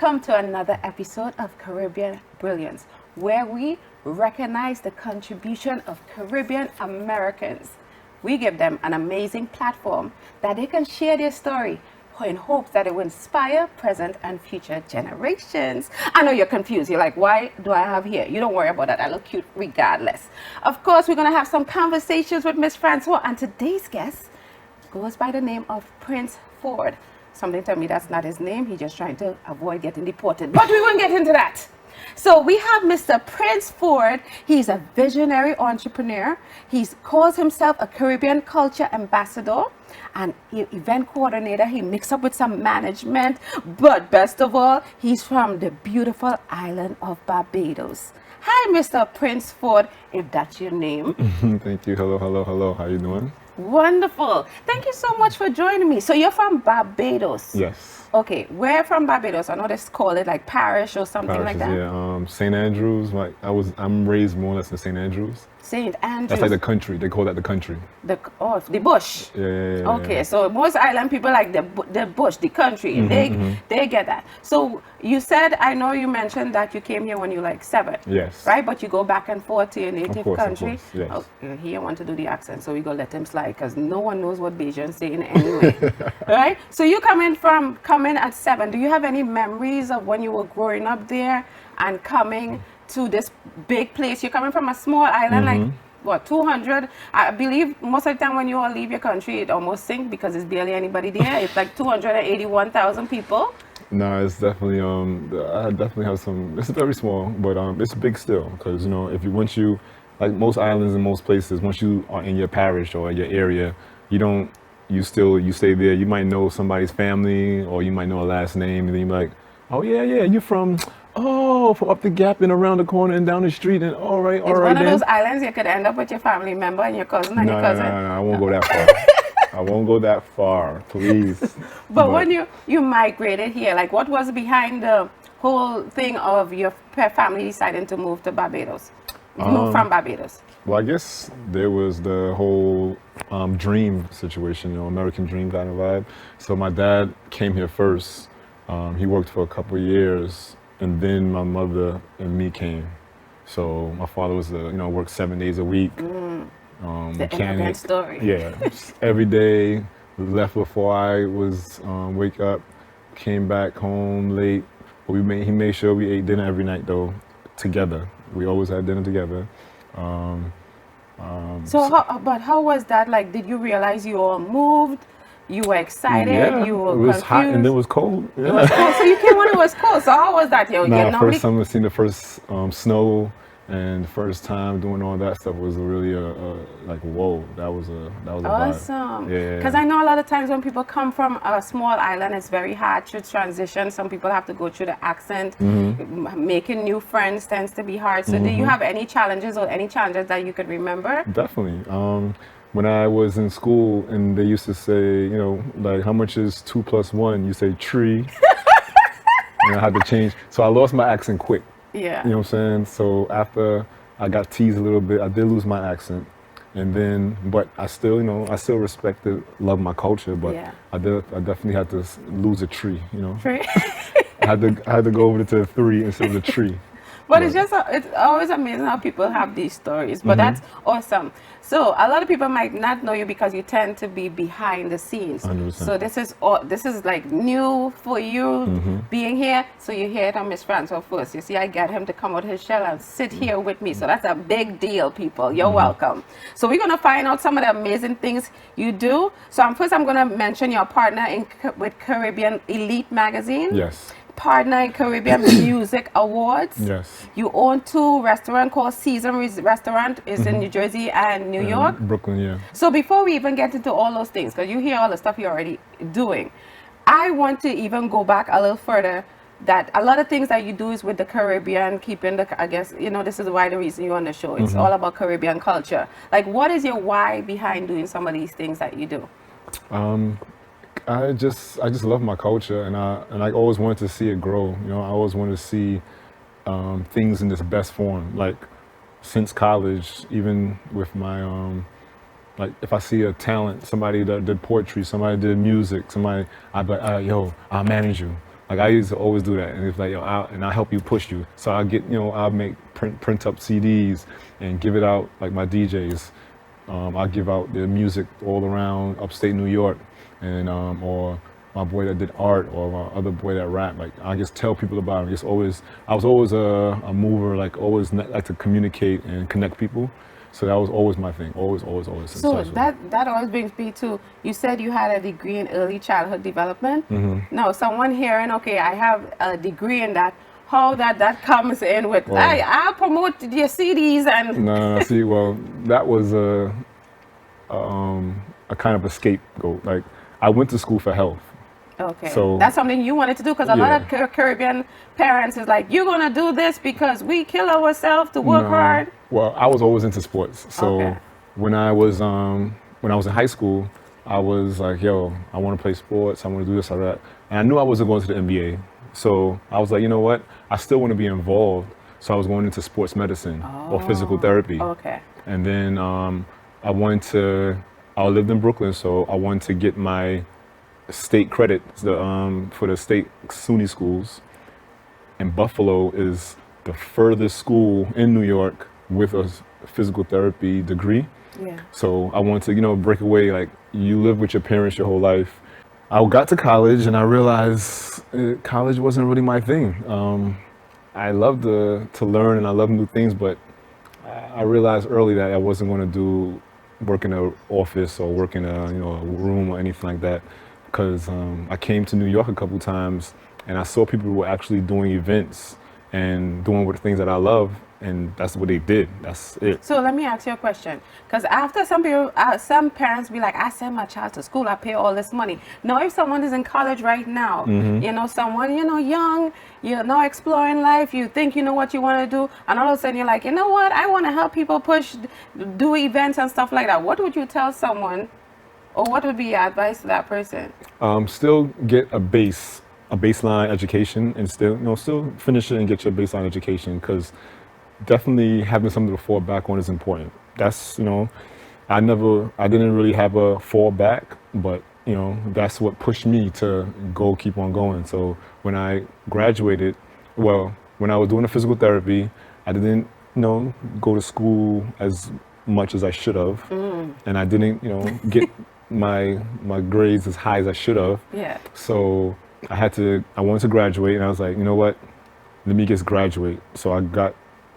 Welcome to another episode of Caribbean Brilliance, where we recognize the contribution of Caribbean Americans. We give them an amazing platform that they can share their story in hopes that it will inspire present and future generations. I know you're confused. You're like, why do I have here? You don't worry about that. I look cute regardless. Of course, we're going to have some conversations with Miss Francois, and today's guest goes by the name of Prince Forde. Something tell me that's not his name. He's just trying to avoid getting deported. But we won't get into that. So we have Mr. Prince Forde. He's a visionary entrepreneur. He calls himself a Caribbean culture ambassador and event coordinator. He mixed up with some management. But best of all, he's from the beautiful island of Barbados. Hi, Mr. Prince Forde, if that's your name. Thank you. Hello, hello, hello. How you doing? Wonderful. Thank you so much for joining me. So you're from Barbados? Yes. Okay, where from Barbados? I know they call it like parish or something like that. Yeah, St. Andrews. I'm raised more or less in St. Andrews. St. Andrews. That's like the country. They call that the country. The bush. Yeah. Okay, so most island people like the bush, the country. They get that. So you said, I know you mentioned that you came here when you were like 7. Yes. Right, but you go back and forth to your native country. Of course, yes. Oh, he want to do the accent, so we go let him slide because no one knows what Bajan's saying anyway. Right? So you coming at 7. Do you have any memories of when you were growing up there and coming to this big place? You're coming from a small island, like what, 200? I believe most of the time when you all leave your country, it almost sinks because there's barely anybody there. It's like 281,000 people. No, it's definitely I definitely have some. It's very small, but it's big still. Because once you like most islands and most places, once you are in your parish or your area, you stay there. You might know somebody's family, or you might know a last name, and then you're like, oh yeah, you're from up the gap and around the corner and down the street, and all right. It's one of those islands you could end up with your family member and your cousin and your cousin. No, I won't go that far. I won't go that far, please. But when you migrated here, like what was behind the whole thing of your family deciding to move to Barbados? Move from Barbados? Well, I guess there was the whole dream situation, American dream kind of vibe. So my dad came here first. He worked for a couple of years, and then my mother and me came. So my father was worked 7 days a week. The immigrant story. Yeah, every day. Left before I was wake up. Came back home late. But he made sure we ate dinner every night though, together. We always had dinner together. But how was that? Like, did you realize you all moved? You were excited? Yeah, you were it was confused? hot and then it was cold. Yeah. It was cold. So you came when it was cold. So how was that? First time I seen the first snow, and the first time doing all that stuff was really like whoa. That was a awesome. vibe. Yeah. Because I know a lot of times when people come from a small island, it's very hard to transition. Some people have to go through the accent. Making new friends tends to be hard. So do you have any challenges that you could remember? Definitely. When I was in school and they used to say, like, how much is 2 + 1? You say tree. And I had to change. So I lost my accent quick. Yeah. You know what I'm saying? So after I got teased a little bit, I did lose my accent. And then, but I still, love my culture, but yeah. I definitely had to lose a tree, Tree? I had to go over to a 3 instead of a tree. But it's always amazing how people have these stories. But that's awesome. So a lot of people might not know you because you tend to be behind the scenes. 100%. So this is like new for you being here. So you hear it on Miss Francois first. You see, I get him to come out of his shell and sit here with me. So that's a big deal, people. You're welcome. So we're gonna find out some of the amazing things you do. So first I'm gonna mention your partner with Caribbean Elite Magazine. Yes. Partner in Caribbean Music Awards. Yes. You own 2 restaurants called CZEN Restaurant. Is in New Jersey and New York. Brooklyn, yeah. So before we even get into all those things, because you hear all the stuff you're already doing, I want to even go back a little further. That a lot of things that you do is with the Caribbean, keeping I guess, this is why the reason you're on the show. It's all about Caribbean culture. Like, what is your why behind doing some of these things that you do? I just love my culture, and I always wanted to see it grow. I always wanted to see things in this best form. Like since college, even with my like if I see a talent, somebody that did poetry, somebody did music, I'd be like, yo, I'll manage you. Like I used to always do that, and it's like, yo, I'll help you push you. So I get, I'll make print up CDs and give it out like my DJs. I give out the music all around upstate New York, and or my boy that did art, or my other boy that rap. Like I just tell people about it. I was always a mover, like always like to communicate and connect people. So that was always my thing. Always. So that always brings me to, you said you had a degree in early childhood development. Now someone hearing, okay, I have a degree in that. How that comes in with, well, I'll promote your CDs and. No. See, well, that was a kind of a scapegoat. Like I went to school for health. Okay, so that's something you wanted to do, because a lot of Caribbean parents is like, you're gonna do this because we kill ourselves to work hard. Well, I was always into sports. So when I was in high school, I was like, yo, I want to play sports. I want to do this or that, and I knew I wasn't going to the NBA. So I was like, you know what? I still want to be involved. So I was going into sports medicine or physical therapy. Okay. And then I lived in Brooklyn, so I wanted to get my state credit for the state SUNY schools. And Buffalo is the furthest school in New York with a physical therapy degree. Yeah. So I wanted to, break away. Like you live with your parents your whole life. I got to college and I realized college wasn't really my thing. I love to learn and I love new things, but I realized early that I wasn't going to work in an office or work in a room or anything like that, because I came to New York a couple times and I saw people who were actually doing events and doing the things that I love, and that's what they did. That's it. So let me ask you a question, because after some parents be like, I send my child to school, I pay all this money. Now if someone is in college right now, someone young, you're now exploring life, you think you know what you want to do, and all of a sudden you're like, you know what, I want to help people do events and stuff like that. What would you tell someone, or what would be your advice to that person? Still get a baseline education, and still finish it and get your baseline education, because definitely having something to fall back on is important. That's, I didn't really have a fallback, but that's what pushed me to keep on going. So when I graduated, when I was doing the physical therapy, I didn't, go to school as much as I should have, and I didn't, get my grades as high as I should have. Yeah. So I wanted to graduate, and I was like, you know what, let me just graduate. So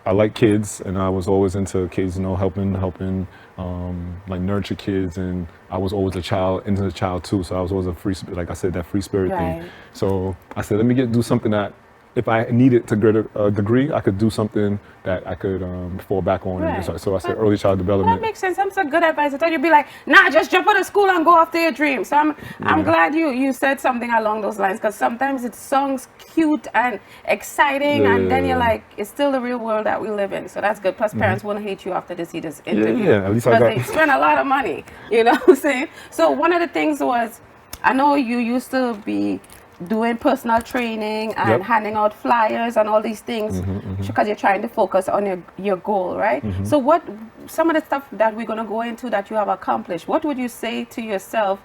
I like kids, and I was always into kids, helping, like nurture kids, and I was always into the child too. So I was always like I said, that free spirit thing. So I said, let me do something that, if I needed to get a degree, I could do something that I could fall back on. Right. So I said early child development. That makes sense. That's a good advice. I thought you'd be like, nah, just jump out of school and go after your dreams. So I'm glad you said something along those lines, because sometimes it sounds cute and exciting, and then you're like, it's still the real world that we live in. So that's good. Plus parents won't hate you after they see this interview. Yeah, at least because they spend a lot of money, you know what I'm saying? So one of the things was, I know you used to be doing personal training and handing out flyers and all these things, because you're trying to focus on your goal, right? So what some of the stuff that we're going to go into that you have accomplished, what would you say to yourself,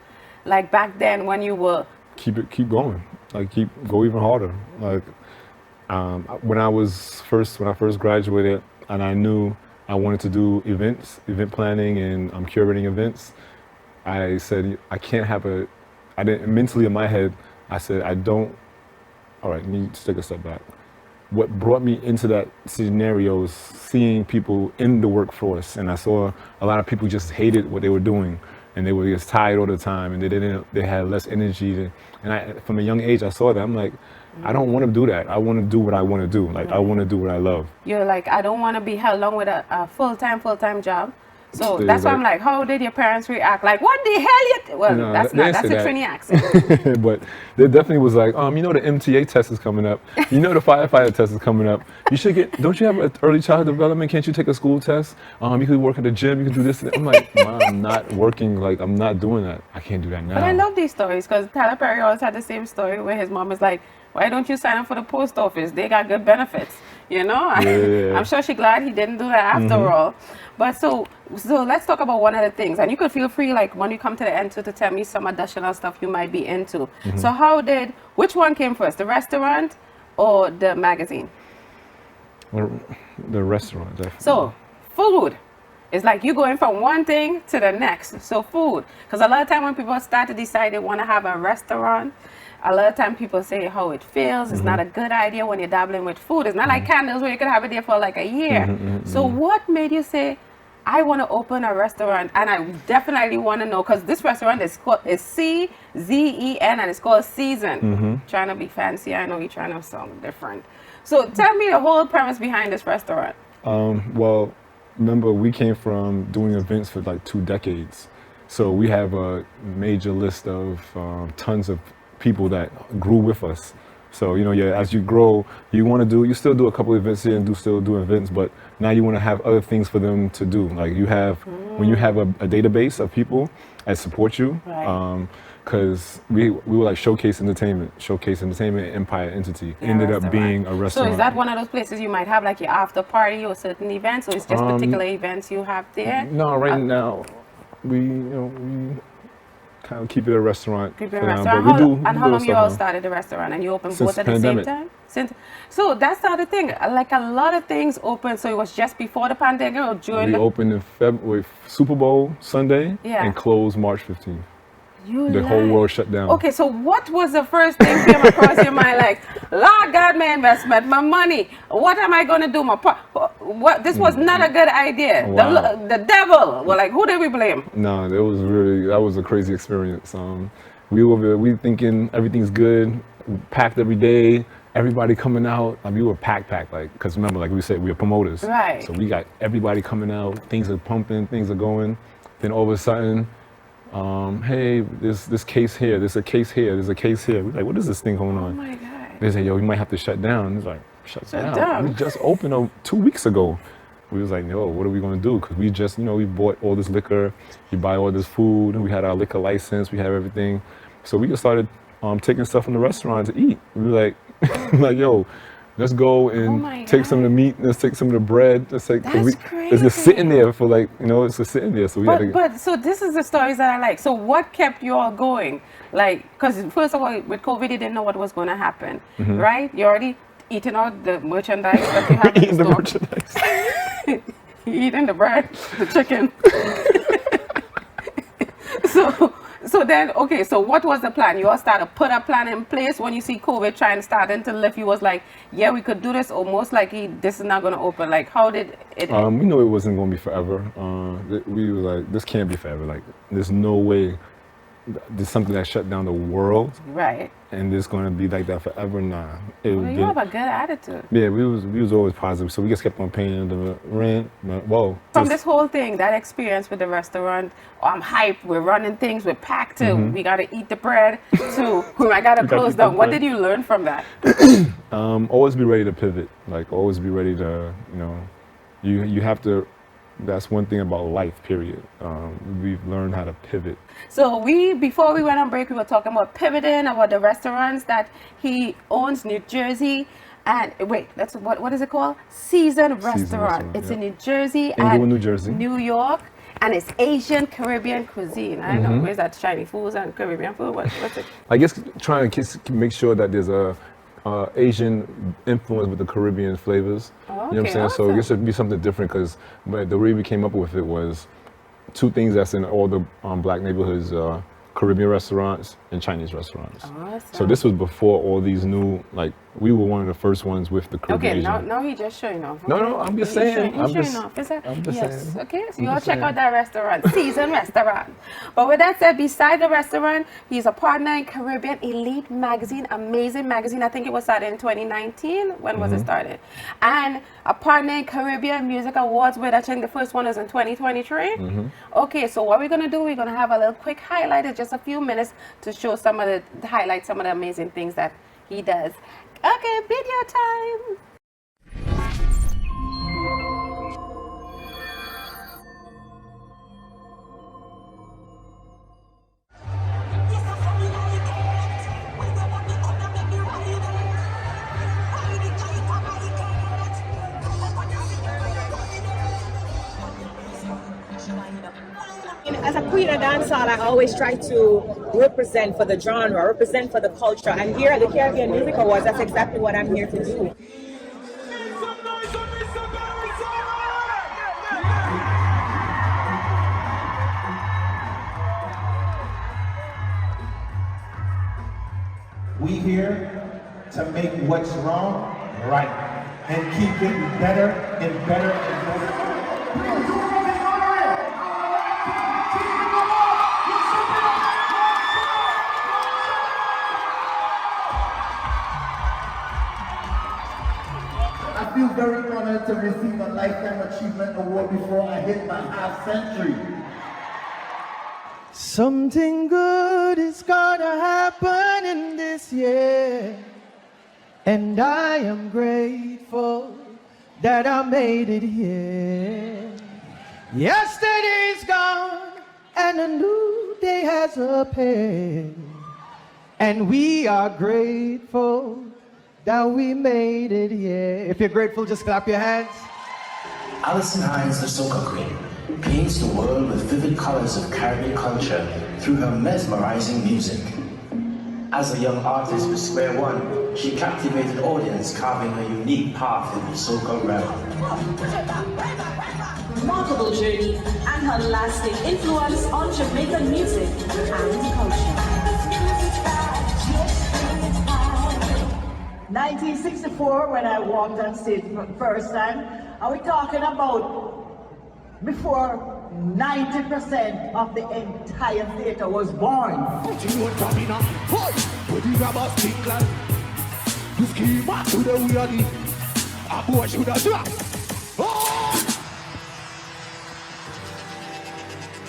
like back then when you were keep going, like go even harder. Like when I first graduated, and I knew I wanted to do event planning, and I'm curating events, I said I can't have I didn't mentally in my head, I said, all right, let me take a step back. What brought me into that scenario is seeing people in the workforce, and I saw a lot of people just hated what they were doing, and they were just tired all the time, and they had less energy. And from a young age, I saw that. I'm like, I don't want to do that. I want to do what I want to do. Like, I want to do what I love. You're like, I don't want to be held long with a full-time job. So that's why I'm like, how did your parents react? Like, what the hell? Well, that's a Trini accent. But there definitely was like, the MTA test is coming up. The firefighter test is coming up. You should don't you have an early childhood development? Can't you take a school test? You could work at the gym. You could do this. I'm like, Mom, I'm not working. Like, I'm not doing that. I can't do that now. But I love these stories, because Tyler Perry always had the same story where his mom is like, why don't you sign up for the post office? They got good benefits. You know, Yeah. I'm sure she's glad he didn't do that after all. But so let's talk about one of the things, and you could feel free, like when you come to the end, to tell me some additional stuff you might be into. So which one came first, the restaurant or the magazine? Well, the restaurant, definitely. So food. It's like you going from one thing to the next. So food, because a lot of time when people start to decide they want to have a restaurant, a lot of time people say how it feels. It's not a good idea when you're dabbling with food. It's not like candles where you could have it there for like a year. So what made you say, I want to open a restaurant? And I definitely want to know, because this restaurant is CZEN, and it's called CZEN. Trying to be fancy. I know you're trying to sound different. So tell me the whole premise behind this restaurant. Well, remember, we came from doing events for like 2 decades. So we have a major list of tons of people that grew with us. So, you know, as you grow, you still do a couple of events here and still do events, but now you want to have other things for them to do. Like when you have a database of people that support you, because we were like Showcase Entertainment, Empire Entity, ended up being a restaurant. So is that one of those places you might have like your after party or certain events, or it's just particular events you have there? No, right now we kind of keep it a restaurant. Keep it a restaurant. And how long you all started the restaurant, and you opened both at the same time? So that's the other thing. Like a lot of things open. So it was just before the pandemic or during? We opened in February, Super Bowl Sunday, and closed March 15th. The whole world shut down. Okay, so what was the first thing came across your mind? Like, Lord God, my investment, my money. What am I going to do? This was not a good idea. Wow. The devil. Well, like, who did we blame? No, that was a crazy experience. We thinking everything's good, packed every day, everybody coming out. We were packed, like, because remember, like we said, we are promoters. Right. So we got everybody coming out, things are pumping, things are going. Then all of a sudden, hey, there's this case here, there's a case here, there's a case here. We're like, what is this thing going on? Oh my God. They say, yo, you might have to shut down. It's like, shut down. We just opened 2 weeks ago. We was like, yo, what are we gonna do? Because we just, we bought all this liquor, we buy all this food, we had our liquor license, we had everything. So we just started taking stuff from the restaurant to eat. We were like, like, yo, let's go and take some of the meat. Let's take some of the bread. Let's take. That's crazy. It's just sitting there for like, it's just sitting there. So we but so this is the stories that I like. So what kept you all going? Like, because first of all, with COVID, you didn't know what was going to happen, right? You already eating all the merchandise that you have in eating the merchandise. Eating the bread, the chicken. So then, okay, so what was the plan? You all started to put a plan in place when you see COVID starting to lift. You was like, yeah, we could do this, or most likely this is not going to open. Like, how did it? We knew it wasn't going to be forever. We were like, this can't be forever. Like, there's no way there's something that shut down the world. Right. And it's going to be like that forever. Nah. You have a good attitude. Yeah, we was always positive. So we just kept on paying the rent. From this whole thing, that experience with the restaurant, I'm hyped. We're running things. We're packed. We got to eat the bread. I got to close down. What did you learn from that? Always be ready to pivot. Like, always be ready to, you have to. That's one thing about life, period. We've learned how to pivot. So before we went on break, we were talking about pivoting, about the restaurants that he owns, New Jersey. And wait, that's what is it called? CZEN Restaurant. It's in New Jersey and New Jersey, New York, and it's Asian Caribbean cuisine. I don't know, where's that Chinese food and Caribbean food? What's it? I guess trying to make sure that there's a Asian influence with the Caribbean flavors. Okay, you know what I'm saying? awesome. So it should be something different, because the way we came up with it was 2 things that's in all the black neighborhoods: Caribbean restaurants and Chinese restaurants. Awesome. So this was before all these new, like, we were one of the first ones with the Caribbean. Okay, now he just showing off. No, I'm just saying. He's showing off. I'm just saying. Okay, so you all check out that restaurant, CZEN Restaurant. But with that said, beside the restaurant, he's a partner in Caribbean Elite Magazine, amazing magazine. I think it was started in 2019. When was it started? And a partner in Caribbean Music Awards, where I think the first one was in 2023. Okay, so what we're gonna do, we're gonna have a little quick highlight of just a few minutes to show some of the highlights, some of the amazing things that he does. Okay, video time. as a queen of dancehall, I always try to represent for the genre, represent for the culture. And here at the Caribbean Music Awards, that's exactly what I'm here to do. We here to make what's wrong right and keep getting better and better and better. I feel very honored to receive a Lifetime Achievement Award before I hit my half century. Something good is gonna happen in this year, and I am grateful that I made it here. Yesterday's gone and a new day has appeared, and we are grateful that we made it here. If you're grateful, just clap your hands. Alison Hines, the soca queen, paints the world with vivid colors of Caribbean culture through her mesmerizing music. As a young artist with Square One, she captivated audience, carving her unique path in the soca realm. Remarkable journey and her lasting influence on Jamaican music and culture. 1964, when I walked on stage for the first time, and we're talking about before 90% of the entire theater was born.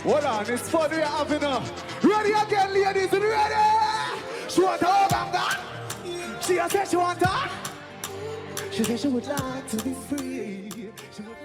Hold on, it's fun we are having now. Ready again, ladies, ready? She want to hold on that. She said she want to. She said she would like to be free. She would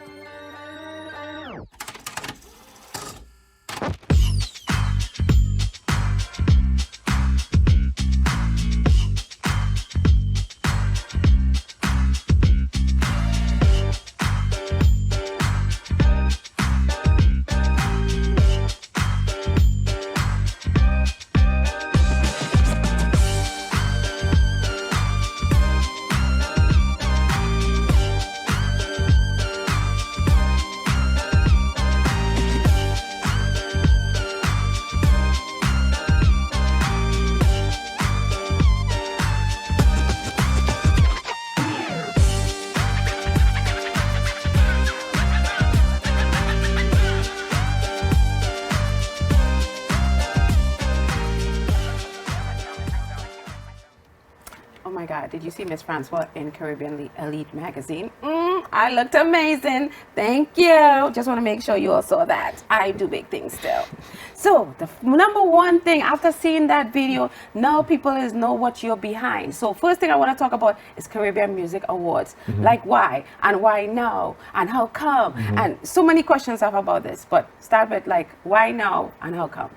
Did you see Miss Francois in Caribbean Elite magazine? I looked amazing. Thank you. Just want to make sure you all saw that. I do big things still. So the number one thing after seeing that video, now people know what you're behind. So first thing I want to talk about is Caribbean Music Awards. Like why and why now and how come? And so many questions I have about this. But start with like why now and how come?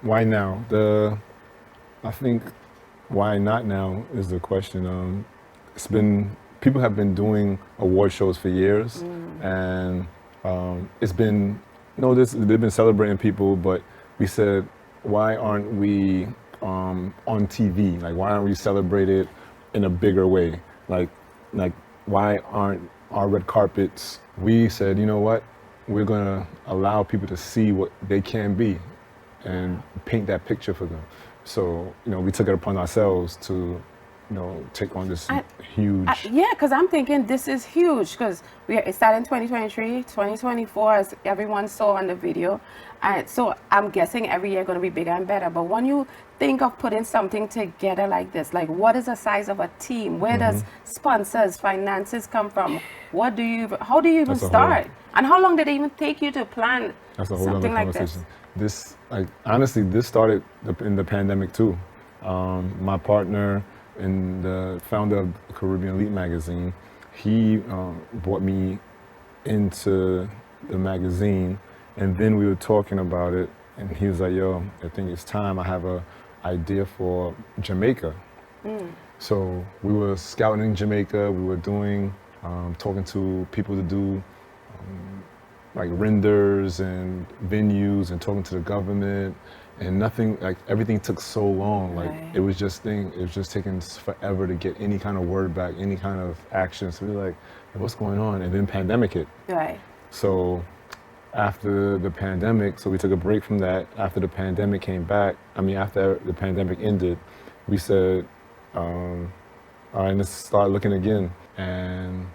Why now? I think why not now is the question. It's been people have been doing award shows for years, and it's been they've been celebrating people, but we said why aren't we on TV? Like why aren't we celebrated in a bigger way? Like why aren't our red carpets? We said, you know what, we're gonna allow people to see what they can be and paint that picture for them. So, we took it upon ourselves to, take on this huge... yeah, because I'm thinking this is huge because it started in 2023, 2024, as everyone saw on the video. And so I'm guessing every year going to be bigger and better. But when you think of putting something together like this, like what is the size of a team? Where does sponsors, finances come from? How do you even start? And how long did it even take you to plan something like this? Honestly, this started in the pandemic too. My partner and the founder of Caribbean Elite magazine, he brought me into the magazine, and then we were talking about it, and he was like, yo, I think it's time. I have an idea for Jamaica. So we were scouting in Jamaica, we were doing, talking to people to do like renders and venues and talking to the government, and nothing, like everything took so long. Like Right. it was just taking forever to get any kind of word back, any kind of action. So we were like, what's going on? And then pandemic hit. Right. So after the pandemic, so we took a break from that. After the pandemic came back, after the pandemic ended, we said, all right, let's start looking again. And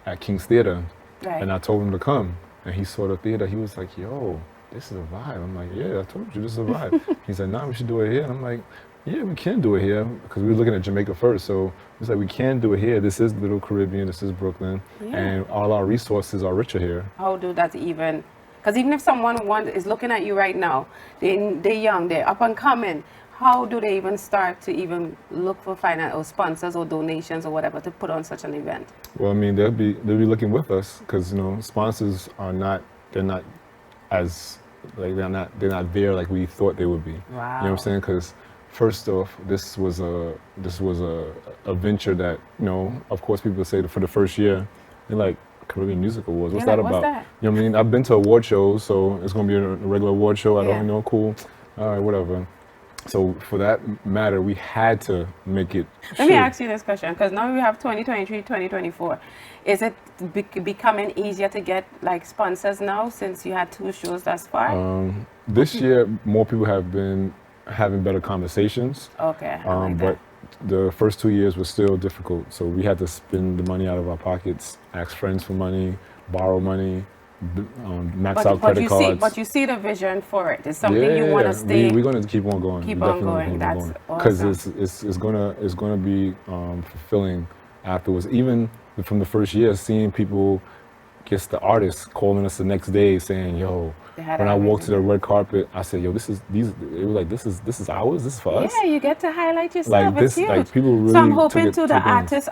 at King's Theater, Right. and I told him to come. And he saw the theater, he was like, yo, this is a vibe. I'm like, yeah, I told you this is a vibe. He said, nah, we should do it here. And I'm like, yeah, we can do it here, because we were looking at Jamaica first. So it's like, we can do it here. This is Little Caribbean, this is Brooklyn, Yeah. and all our resources are richer here. How do that even? Because even if someone is looking at you right now, they're young, they're up and coming, how do they even start to even look for finance or sponsors or donations or whatever to put on such an event? Well, they'll be looking with us, because sponsors are not, they're not there like we thought they would be. Wow. You know what I'm saying? Because first off, this was a venture that, of course people say that for the first year, they're like, Caribbean Music Awards, what's Yeah, that like, about? what's that? You know what I mean? I've been to award shows, so it's gonna be a regular award show. I Yeah. don't know, cool. All right, whatever. So for that matter, we had to make it. Let me ask you this question, because now we have 2023, 2024. Is it becoming easier to get like sponsors now since you had 2 shows thus far? This year, more people have been having better conversations. Okay, I like But that. the first 2 years was still difficult. So we had to spend the money out of our pockets, ask friends for money, borrow money, max out credit cards. But you see the vision for it. It's something you want to stay. We're going to keep on going. Keep We on definitely going. gonna keep That's on going. awesome. Because it's gonna be fulfilling afterwards. Even from the first year, seeing people, the artists calling us the next day saying, "Yo." They had When I walked to everything. the red carpet, I said, "Yo, this is these." It was like, "This is ours. This is for us." Yeah, you get to highlight yourself. Like It's this, huge. like people really. So I'm hoping took to it in.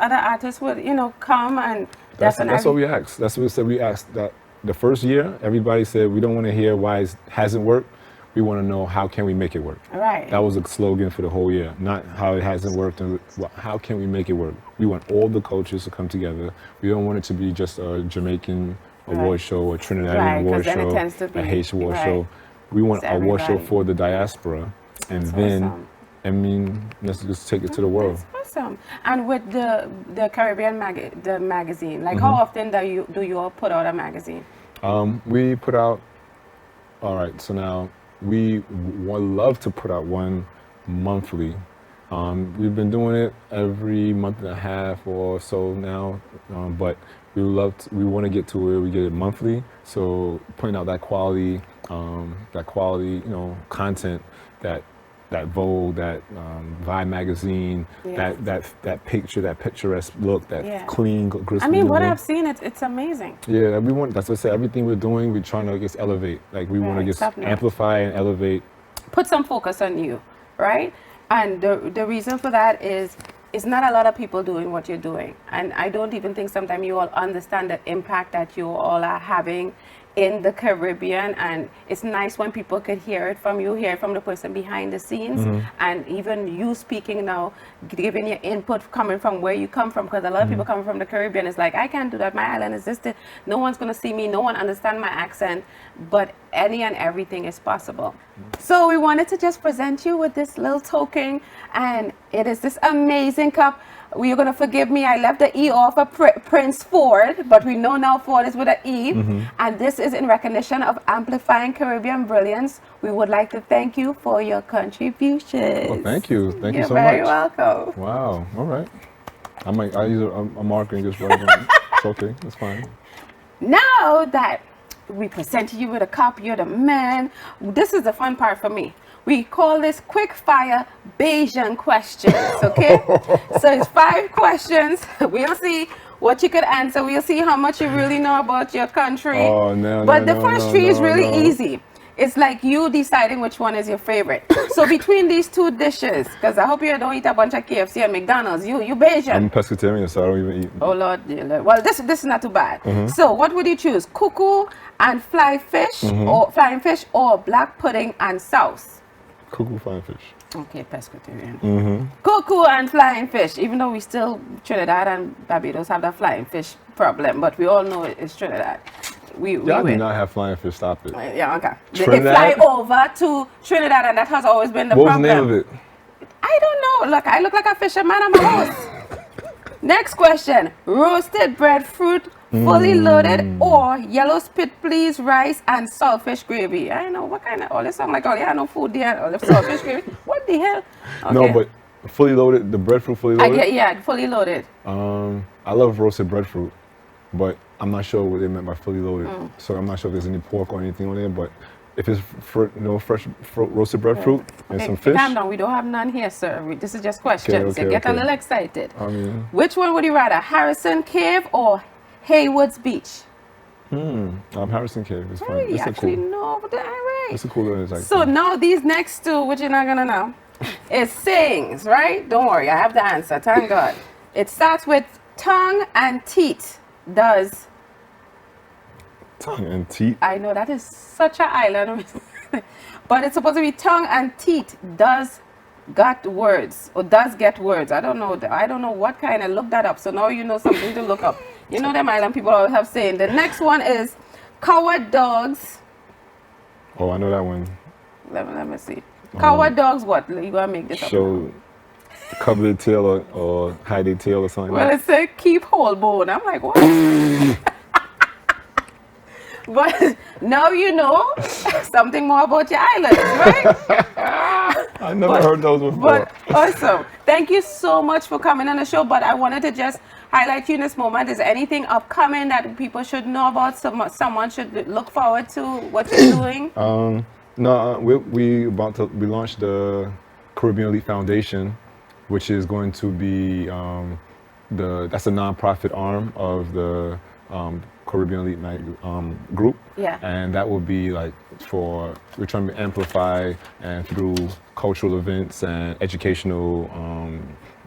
other artists would, come and That's definitely. what we asked. That's what we said. We asked that the first year, everybody said, we don't want to hear why it hasn't worked. We want to know how can we make it work. Right. That was a slogan for the whole year. Not how it hasn't worked, and how can we make it work. We want all the cultures to come together. We don't want it to be just a Jamaican award show, a Trinidadian Right, 'cause award then it show, tends to be- a Haitian award right. show. We want It's an award show everybody. for the diaspora. And That's then, awesome. let's just take it to the world. That's awesome. And with the Caribbean the magazine, like Mm-hmm. how often do you all put out a magazine? We put out, all right, so now we would love to put out one monthly. We've been doing it every month and a half or so now, but we want to get to where we get it monthly. So putting out that quality, content, that Vogue, that Vibe magazine, Yeah. that picturesque look, that Yeah. clean, crisp. I mean, what look. I've seen, it's amazing. Yeah, that's what I say. Everything we're doing, we're trying to just elevate. Like we want to Right, just top notch. amplify and elevate. Put some focus on you, right? And the reason for that is it's not a lot of people doing what you're doing. And I don't even think sometimes you all understand the impact that you all are having in the Caribbean. And it's nice when people could hear it from you, hear it from the person behind the scenes, and even you speaking now, giving your input coming from where you come from. Because a lot of people coming from the Caribbean is like, I can't do that. My island is this. No one's going to see me. No one understand my accent. But any and everything is possible. So we wanted to just present you with this little token, and it is this amazing cup. You're going to forgive me, I left the E off of Prince Forde, but we know now Forde is with an E, and this is in recognition of amplifying Caribbean brilliance. We would like to thank you for your contributions. Well, thank you. Thank you You're so much. very welcome. Wow. All right. I use a marker and just write it down. It's okay. That's fine. Now that we presented you with a cup, you're the man. This is the fun part for me. We call this quick fire Bayesian questions, okay? So it's 5 questions. We'll see what you could answer. We'll see how much you really know about your country. Oh, no, But no, the no, first no, 3 is no, really no. easy. It's like you deciding which one is your favorite. So between these 2 dishes, because I hope you don't eat a bunch of KFC and McDonald's, you Bayesian. I'm pescatarian, so I don't even eat. Oh Lord, dear Lord. Well, this is not too bad. So, what would you choose? Cuckoo and fly fish, or flying fish, or black pudding and sauce? Cuckoo flying fish. Okay, pescatarian. Cuckoo and flying fish. Even though we still Trinidad and Barbados have that flying fish problem, but we all know it's Trinidad. we Y'all do win. not have flying fish. Stop it. Yeah, okay. They Trinidad? fly over to Trinidad, and that has always been the What was the problem. name of it? I don't know. Look, I look like a fisherman. I'm a host. Next question. Roasted breadfruit, fully loaded, or yellow spit peas, rice, and saltfish gravy. I know what kind of, all this sound like, oh yeah, no food there, all the saltfish gravy. What the hell? Okay. No, but fully loaded, the breadfruit fully I loaded? get, yeah, fully loaded. I love roasted breadfruit, but I'm not sure what they meant by fully loaded. So I'm not sure if there's any pork or anything on there, but if it's fresh roasted breadfruit and Okay, some fish. calm down. We don't have none here, sir. This is just questions. Okay, You get a okay. little excited. I mean, Which one would you rather, Harrison Cave or Haywood's Beach? Harrison Cave is fine. Hey, It's a actually, cool. no, but all right. It's a cool little like. So now these next two, which you're not gonna know, is sayings, right? Don't worry, I have the answer. Thank God. It starts with tongue and teeth. Does tongue and teeth. I know that is such an island, but it's supposed to be tongue and teeth. Does got words or does get words? I don't know. I don't know what kind of. Look that up. So now you know something to look up. You know them island people always have saying. The next one is coward dogs. Oh, I know that one. Let me see. Coward dogs. What? You gonna make this up? So, cover their tail or hide their tail or something Well, like it said keep whole bone. I'm like, what? But now you know something more about your islands, right? that. I never heard those before. But awesome. Thank you so much for coming on the show. But I wanted to just highlight you in this moment. Is there anything upcoming that people should know about? Someone should look forward to what you're doing? No, we launched the Caribbean Elite Foundation, which is going to be that's a nonprofit arm of the Caribbean Elite Night group. Yeah. And that will be like we're trying to amplify and through cultural events and educational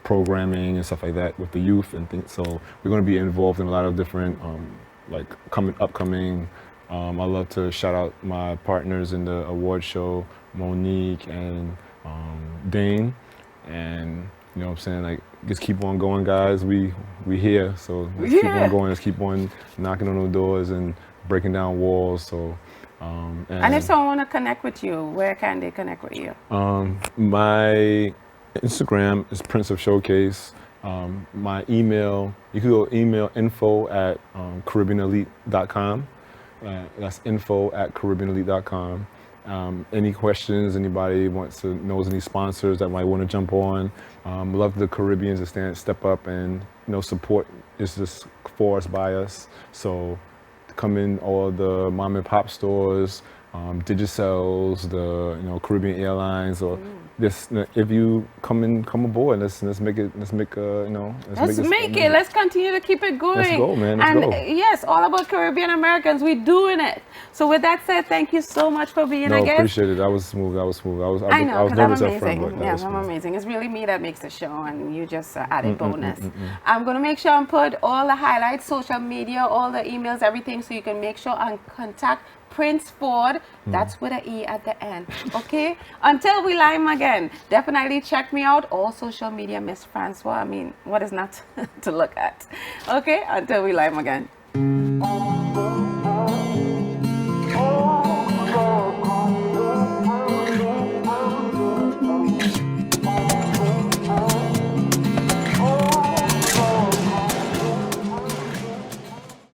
programming and stuff like that with the youth and things. So we're going to be involved in a lot of different like upcoming. I love to shout out my partners in the award show, Monique and Dane, and you know what I'm saying, like just keep on going, guys. We here, so let's keep on going. Let's keep on knocking on those doors and breaking down walls. So and if someone want to connect with you, where can they connect with you? My Instagram is Prince of Showcase. My email, you can go email info@caribbeanelite.com. That's info@caribbeanelite.com. Any questions, anybody knows any sponsors that might want to jump on. Love the Caribbeans to step up and support is just for us, by us. So come in all the mom and pop stores, Digicells, the Caribbean Airlines, or this. If you come aboard, let's make it. Let's make Let's continue to keep it going. Let's go, man. Let's and go. Yes, all about Caribbean Americans. We're doing it. So with that said, thank you so much for being a guest. Appreciate it. That was smooth. I know, was because I'm nervous up amazing. front, but that was I'm smooth. amazing. It's really me that makes the show, and you just added bonus. I'm going to make sure and put all the highlights, social media, all the emails, everything, so you can make sure and contact Prince Forde. That's with an E at the end. Okay? Until we lime again, definitely check me out. All social media, Miss Francois. I mean, what is not to look at? Okay? Until we lime again.